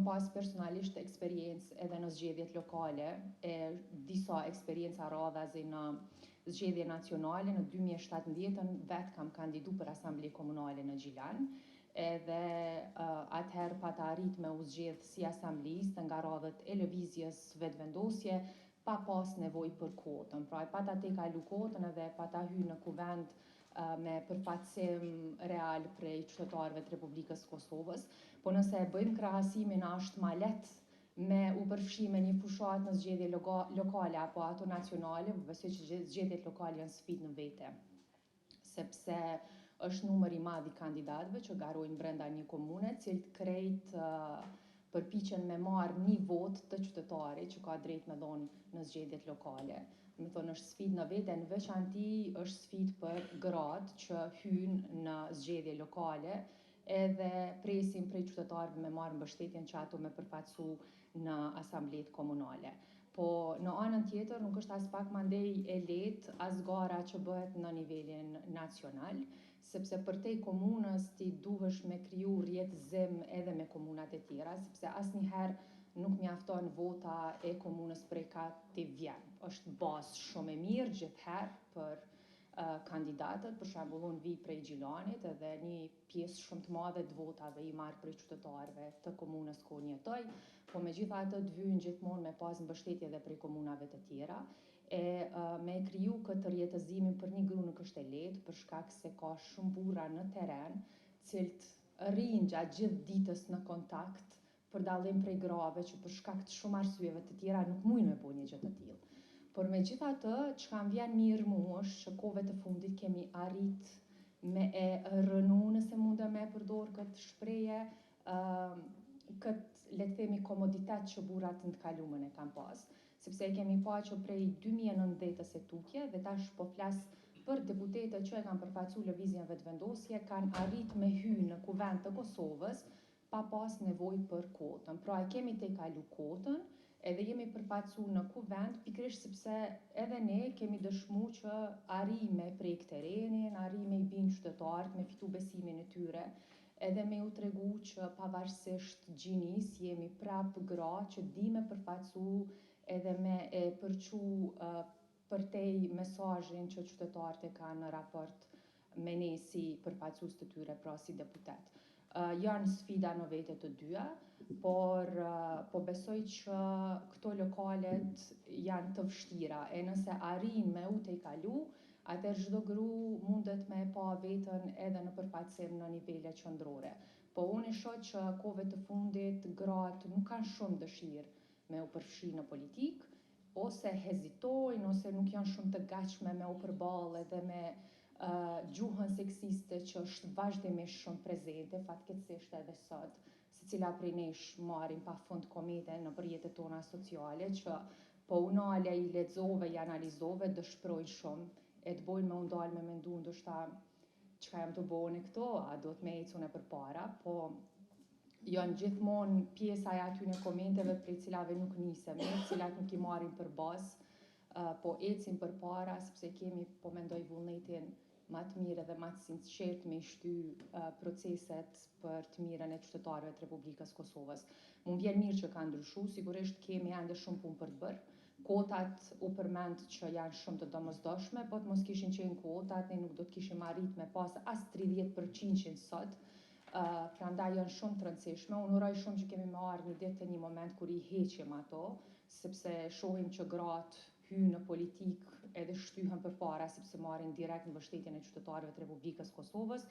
pas personalisht eksperiencë edhe në zgjedhjet lokale, e disa eksperjenca radhazi në zgjedhje nacionale. Në 2017 vetë kam kandidu për Asamble Komunale në Gjilan, edhe atëherë pata arrit me u zgjedh si asamblist nga radhët e lëvizjes vetëvendosje, pa pas nevoj për kvotën. Pra e pata te kalu kvotën edhe pata hy në kuvend me përfaqësim real prej qytetarëve të Republikës Kosovës, po nëse e bëjmë krahasimin është ma lehtë me u përfshi me një fushat në zgjedhje lokale apo ato nacionale, besoj që zgjedhjet lokale janë sfidë në vete, sepse është numër i madh i kandidatëve që garojnë brenda një komune, cilët krejt përpiqen me marrë një vot të qytetarit që ka drejt me dhonë në zgjedhjet lokale. Me thonë është sfidë në vete, në veçanti është sfidë për gratë që hynë në zgjedhje lokale, edhe presim prej qytetarëve me marrë mbështetjen që ato me përfaqësu në asamblet komunale. Po në anën tjetër nuk është as pak mandej e lehtë as gara që bëhet në nivelin nacional, sepse për te komunës ti duhesh me kriju rjetëzim edhe me komunat e tjera, sepse asnjëherë nuk mjafton vota e komunës prej ka ti vjen. Është bazë shumë e mirë gjithherë për kandidatët, për shembull unë vi prej Gjilanit edhe një pjesë shumë të madhe të votave i marrë prej qytetarëve të komunës ku unë jetoj, po megjithatë të vynë gjithmonë me pas mbështetje edhe prej komunave të tjera, e me kriju këtë rjetëzimin për një gru nuk është e lehtë, për shkak se ka shumë burra në teren, cilët rrinë gjatë gjithë ditës në kontakt, për dallim prej grave që për shkak të shumë arsyeve të tjera nuk mujnë me bo një gjë të tillë. Por me gjitha të, që kam vjen mirë mu është që kove të fundit kemi arrit me e rënu, nëse mundë me përdor këtë shpreje, këtë, le të themi, komoditet që burrat në të kalumën e kam pas, sepse kemi pa që prej 2019 e tutje, dhe tash po flas për deputetët që e kanë përfaqësuar lëvizjen vetëvendosje, kanë arrit me hy në kuvend të Kosovës, pa pas nevoj për kvotën. Pra e kemi te kalu kvotën, edhe jemi përfaqësuar në kuvend, pikërisht sepse edhe ne kemi dëshmu që arri me prek terenin, arri me i bin qytetarët, me fitu besimin e tyre, edhe me u tregu që pavarësisht gjinis jemi prap gra që di me përfaqësu edhe me e përqu përtej mesazhin që qytetarët e kanë në raport me ne si përfaqësues të tyre, pra si deputet. Janë sfida në vete të dyja, por po besoj që këto lokalet janë të vështira, e nëse arrin me u te kalu, atëherë çdo gru mundet me pa veten edhe në përfaqësim në nivele qendrore. Po unë shoh që kohëve të fundit gratë nuk kanë shumë dëshirë me u përfshi në politikë, ose hezitojnë, ose nuk janë shumë të gatshme me u përballë edhe me gjuhën seksiste që është vazhdimisht shumë prezente, fatkeqësisht edhe sot, secila prej nesh marrim pafund komete në përjetët tona sociale, që po unale i lexove, i analizove, dëshprojnë shumë, e të bojnë me undal me mendu ndoshta çka jam të bëni këto, a do të me ecune përpara, po janë gjithmonë pjesa e atyne komenteve prej cilave nuk nisem, cilat nuk i marrin për bazë, po ecim përpara sepse kemi, po mendoj, vullnetin ma të mirë dhe ma të sinqert me i shty proceset për të mirën e qytetarëve të Republikës Kosovës. Mu vjen mirë që ka ndryshu, sigurisht kemi ende shumë punë për të bërë. Kotat u përmend që janë shumë të domosdoshme, po të mos kishin qenë kotat, ne nuk do të kishim arrit me pas as 30% sot, prandaj janë shumë të rëndësishme. Unë uroj shumë që kemi me ardhur një ditë një moment kur i heqim ato, sepse shohim që gratë hynë në politikë edhe shtyhen përpara sepse marrin direkt mbështetjen e qytetarëve të Republikës Kosovës,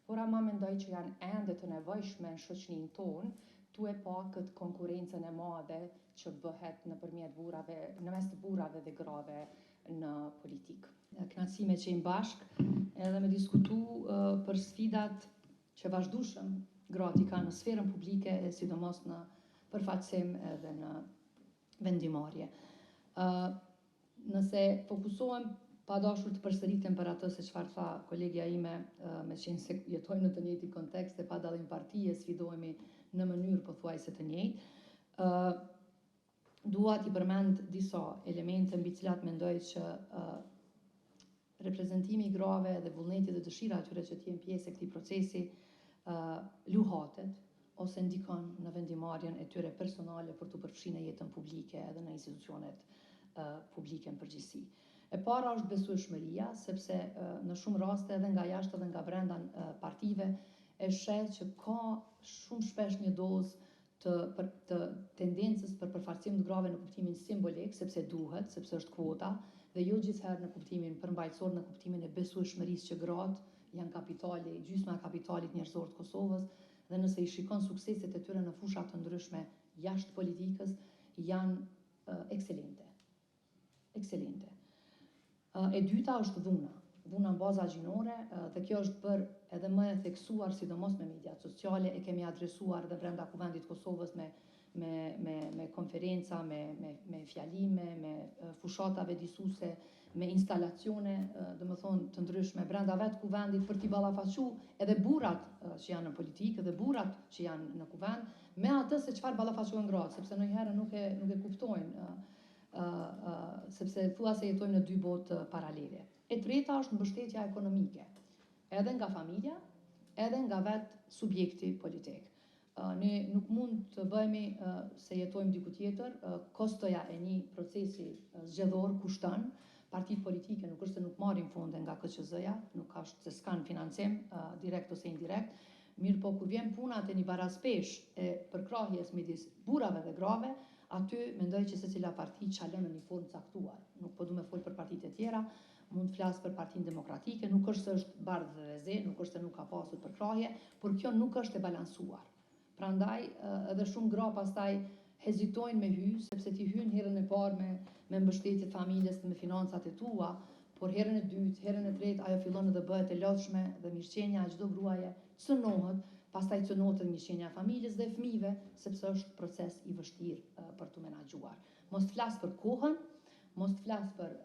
por ama mendoj që janë ende të nevojshme në shoqërinë tonë tu e pa këtë konkurrencën e madhe që bëhet nëpërmjet burrave, në mes të burrave dhe grave në politikë. Kënaqësi me qenë bashkë edhe me diskutu për sfidat që vazhdueshëm gratë i kanë në sferën publike e sidomos në përfaqësim edhe në vendimarrje. Nëse fokusohem pa dashur të përsëritem për atë se çfarë tha kolegja ime, me qenë se jetojmë në të njëjtin kontekst e pa dallim partie, sfidohemi në mënyrë pothuajse të njëjtë. Dua t'i përmend disa elemente mbi të cilat mendoj që reprezentimi i grave dhe vullneti dhe dëshira atyre që të jenë pjesë e këtij procesi luhatet ose ndikon në vendimarrje vullnetarmarrjen e tyre personale për të përfshirë në jetën publike edhe në institucionet publike në përgjithësi. E para është besueshmëria, sepse në shumë raste edhe nga jashtë edhe nga brenda partive e sheh që ka shumë shpesh një dozë të tendencës për përfaqësim të grave në kuptimin simbolik, sepse duhet, sepse është kvota, dhe jo gjithherë në kuptimin përmbajtësor, në kuptimin e besueshmërisë që gratë janë kapitali, gjysma e kapitalit njerëzor të Kosovës, dhe nëse i shikon sukseset e tyre në fusha të ndryshme jashtë politikës, janë ekselente. Ekselente. E dyta është dhuna në baza gjinore, dhe kjo është bërë edhe më e theksuar, sidomos me mediat sociale, e kemi adresuar dhe brenda Kuvendit Kosovës me konferenca, me fjalime, me fushatave disuse, me instalacione, domethënë të ndryshme brenda vetë Kuvendit për t'i ballafaqu edhe burrat që janë në politikë dhe burrat që janë në Kuvend, me atë se çfarë ballafaqohen gratë, sepse ndonjëherë nuk e kuptojnë, sepse thua se jetojmë në dy botë paralele. E treta është mbështetja ekonomike, edhe nga familja, edhe nga vetë subjekti politik. Ne nuk mund të bëhemi se jetojmë diku tjetër, kostoja e një procesi zgjedhor kushton, partitë politike nuk është se nuk marrin fonde nga KQZ-ja, nuk është se s'kan financim direkt ose indirekt, mirë po kur vjen puna te një baraspesh e përkrahjes midis burrave dhe grave, aty mendoj që secila parti çalon në një formë caktuar. Nuk po du me fol për partitë e tjera, mund të flas për Partinë Demokratike, nuk është se është bardhë dhe zi, nuk është se nuk ka pasur përkrahje, por kjo nuk është e balansuar. Prandaj edhe shumë gra pastaj hezitojnë me hy, sepse ti hyn herën e parë me mbështetje familjes dhe me financat e tua, por herën e dytë, herën e tretë ajo fillon edhe bëhet e lodhshme dhe mirëqenia e çdo gruaje cënohet, pastaj cënohet edhe mirëqenia e familjes dhe e fëmijëve, sepse është proces i vështirë për tu menaxhuar. Mos flas për kohën, mos flas për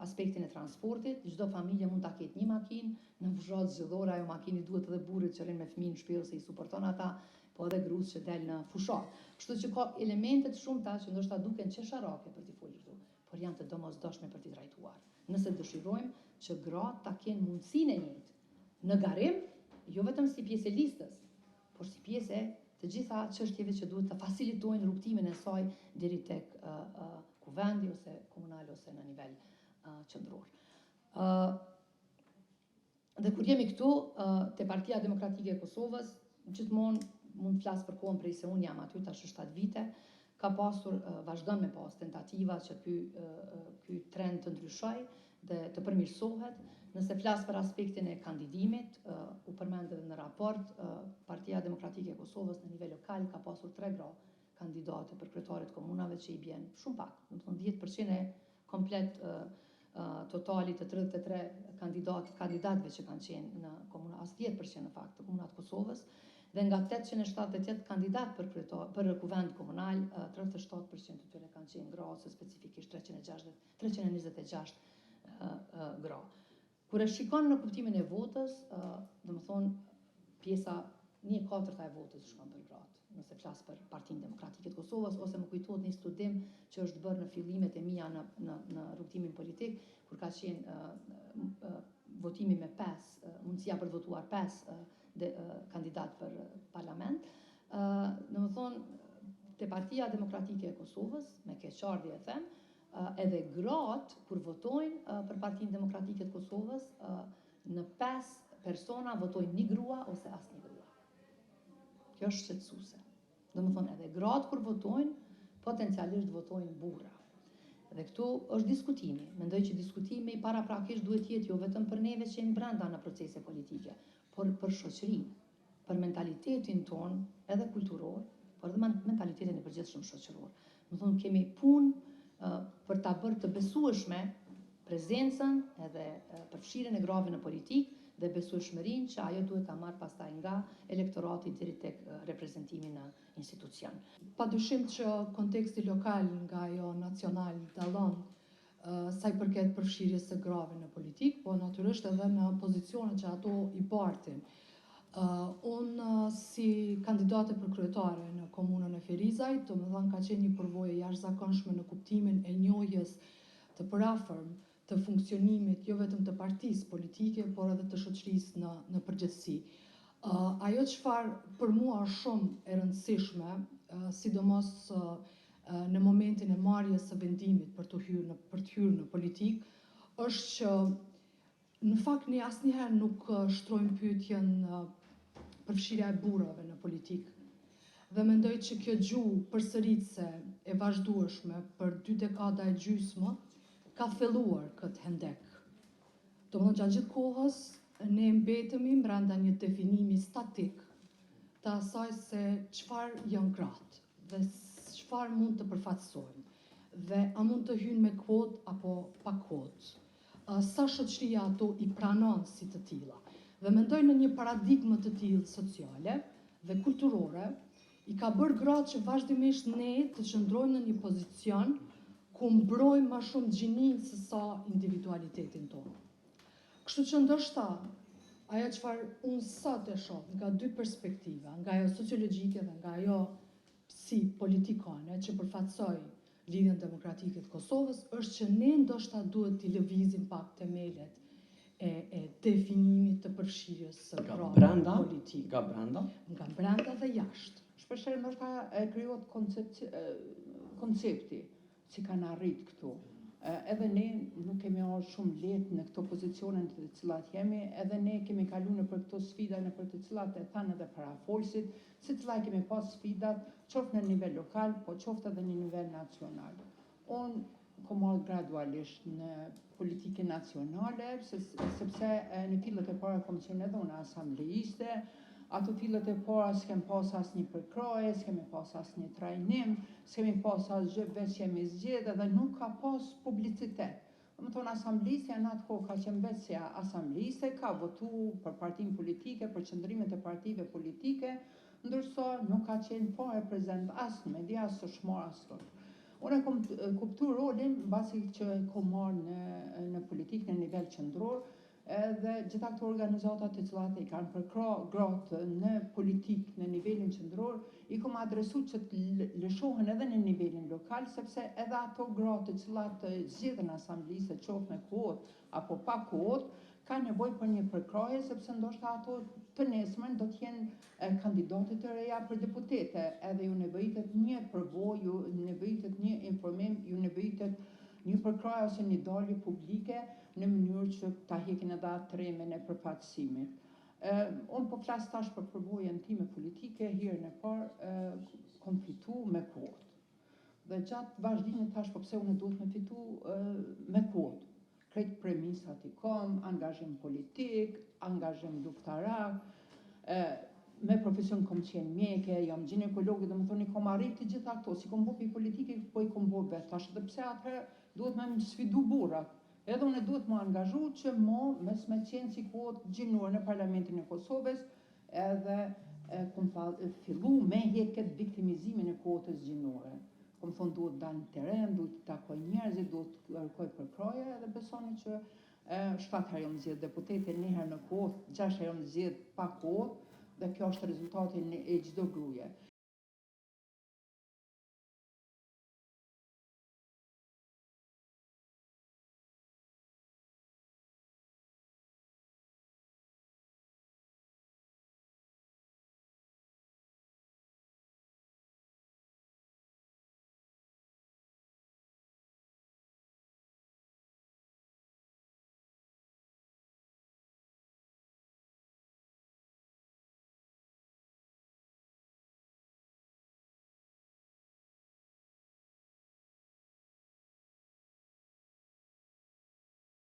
aspektin e transportit, çdo familje mund ta ketë një makinë, në fushat zgjedhore ajo makini duhet edhe burrit që rrin me fëmijën në shtëpi ose i suporton ata, po edhe gruas që del në fushat. Kështu që ka elemente të shumta që ndoshta duken qesharake për t'i folur këtu, por janë të domosdoshme për t'i trajtuar. Nëse dëshirojmë që gratë ta kenë mundësinë e njëjtë në garim, jo vetëm si pjesë e listës, por si pjesë e të gjitha çështjeve që duhet të facilitojnë rrugtimin e saj deri tek kuvendi ose komunal ose në nivel qendror. Dhe kur jemi këtu te Partia Demokratike e Kosovës, gjithmonë mund të flas për kohën prej se unë jam aty tash 7 vite, ka pasur vazhdon me pas tentativa që ky trend të ndryshojë dhe të përmirësohet. Nëse flas për aspektin e kandidimit, u përmend edhe në raport, Partia Demokratike e Kosovës në nivel lokal ka pasur 3 gra kandidate për kryetarët komunave që i bjen shumë pak, domethënë 10% e komplet totalit të 33 kandidatëve që kanë qenë në komuna, as 10% në fakt të komunat Kosovës, dhe nga 878 kandidat për kuvend komunal, 37% të tyre kanë qenë gra, ose specifikisht 326 gra. Kur e shikon në kuptimin e votës, domethënë pjesa 1/4 e votës shkon për gratë, nëse flas për Partinë Demokratike të Kosovës, ose më kujtohet një studim që është bërë në fillimet e mia në rrugtimin politik, kur ka qenë votimi me 5, mundësia për të votuar 5 kandidat për parlament, domethënë te Partia Demokratike e Kosovës, me keqardhje e them, edhe gratë kur votojnë për Partinë Demokratike të Kosovës, në 5 persona votojnë një grua ose asnjë grua. Kjo është shqetësuese. Domethënë edhe gratë kur votojnë, potencialisht votojnë burra. Dhe këtu është diskutimi. Mendoj që diskutimi paraprakisht duhet jetë jo vetëm për neve që jemi brenda në procese politike, por për shoqërinë, për mentalitetin ton, edhe kulturor, por edhe mentalitetin e përgjithshëm shoqëror. Domethënë kemi punë për ta bërë të besueshme prezencën edhe përfshirjen e grave në politikë dhe besueshmërinë që ajo duhet ta marrë pastaj nga elektorati deri tek reprezentimi në institucion. Padyshim që konteksti lokal nga ajo nacional dallon sa i përket përfshirjes së grave në politikë, po natyrisht edhe në pozicionet që ato i bartin. Unë si kandidate për kryetare në komunën e Ferizajt, domethënë ka qenë një përvojë jashtëzakonshme në kuptimin e njohjes të përafërm të funksionimit jo vetëm të partisë politike, por edhe të shoqërisë në përgjithësi. Ajo çfarë për mua është shumë e rëndësishme sidomos në momentin e marrjes së vendimit për të hyrë në politikë, është që në fakt ne asnjëherë nuk shtrojmë pyetjen përfshirja e burrave në politikë. Dhe mendoj që kjo gjuhë përsëritse e vazhdueshme për 2 dekada e gjysmë ka thelluar këtë hendek. Domethënë gjatë gjithë kohës ne mbetemi brenda një definimi statik të asaj se çfarë janë gratë dhe çfarë mund të përfaqësojnë dhe a mund të hyjnë me kvotë apo pa kvotë. Sa shoqëria ato i pranon si të tilla. Dhe mendoj në një paradigmë të tillë sociale dhe kulturore i ka bërë gratë që vazhdimisht ne të qëndrojmë në një pozicion ku mbrojmë më shumë gjininë se sa individualitetin tonë. Kështu që ndoshta ajo çfarë unë sot e shoh nga 2 perspektiva, nga ajo sociologjike dhe nga ajo si politikane që përfaqësoj Lidhjen Demokratike të Kosovës, është që ne ndoshta duhet t'i lëvizim pak themelet e definimit të përfshirjes së grave në politikë. Nga brenda? Nga brenda dhe jashtë. Shpeshherë ndoshta e krijohet koncepti si kanë arrit këtu. Edhe ne nuk kemi ardhur shumë lehtë në këto pozicione të cilat jemi, edhe ne kemi kaluar nëpër këto sfida nëpër të cilat e thanë edhe parafolësit, se cilat kemi pas sfidat, qoftë në nivel lokal, po qoftë edhe në nivel nacional. Unë kom ardhur gradualisht në politikën nacionale, sepse në fillet e para kom qenë edhe unë asambleiste. Ato fillet e para s'kem pas asnjë përkraje, s'kemi pas asnjë trajnim, s'kemi pas asgjë, veç jemi zgjedhë dhe nuk ka pas publicitet. Domethënë asambleisja në atë kohë ka qenë vetë si asambleiste, ka votu për partinë politike, për qëndrimet e partive politike, ndërsa nuk ka qenë fare prezent as në media, as shoqmar, as tot. Unë kom kuptuar rolin mbasi që kom marrë në politikë në nivel qendror, edhe gjitha këto organizatat të cilat i kanë përkrah gratë në politikë në nivelin qendror, i kom adresu që të lëshohen edhe në nivelin lokal, sepse edhe ato gratë të cilat zgjedhen asambleisë, qoftë me kvotë apo pa kvotë, ka nevojë për një përkrahje, sepse ndoshta ato të nesërmen do të jenë kandidatë të reja për deputete, edhe ju nevojitet një përvojë, ju nevojitet një informim, ju nevojitet një përkrahje ose një dalje publike në mënyrë që ta hekin edhe atë tremen e përfaqësimit. Unë po flas tash për përvojën time politike, herën e parë kom fitu me kvotë. Dhe gjatë vazhdimit tash po pse unë duhet me fitu me kvotë. Krejt premisat i kom, angazhim politik, angazhim luftarak, me profesion kom qenë mjeke, jam ginekologe, domethënë i kom arrit të gjitha këto, si kom bo pi politike, po i kom bo vetë tash, dhe pse atëherë duhet me më sfidu burrat. Edhe unë duhet më angazhu që mes me qenë si kvotë gjinore në Parlamentin e Kosovës, edhe kom fillu me heket viktimizimin e kvotës gjinore. Kom thonë duhet dalë në teren, duhet të takoj njerëzit, duhet të kërkoj përkraje, edhe besoni që 7 herë jam zgjedhë deputete, 1 herë në kvotë, 6 herë jam zgjedhë pa kvotë, dhe kjo është rezultati e çdo gruaje.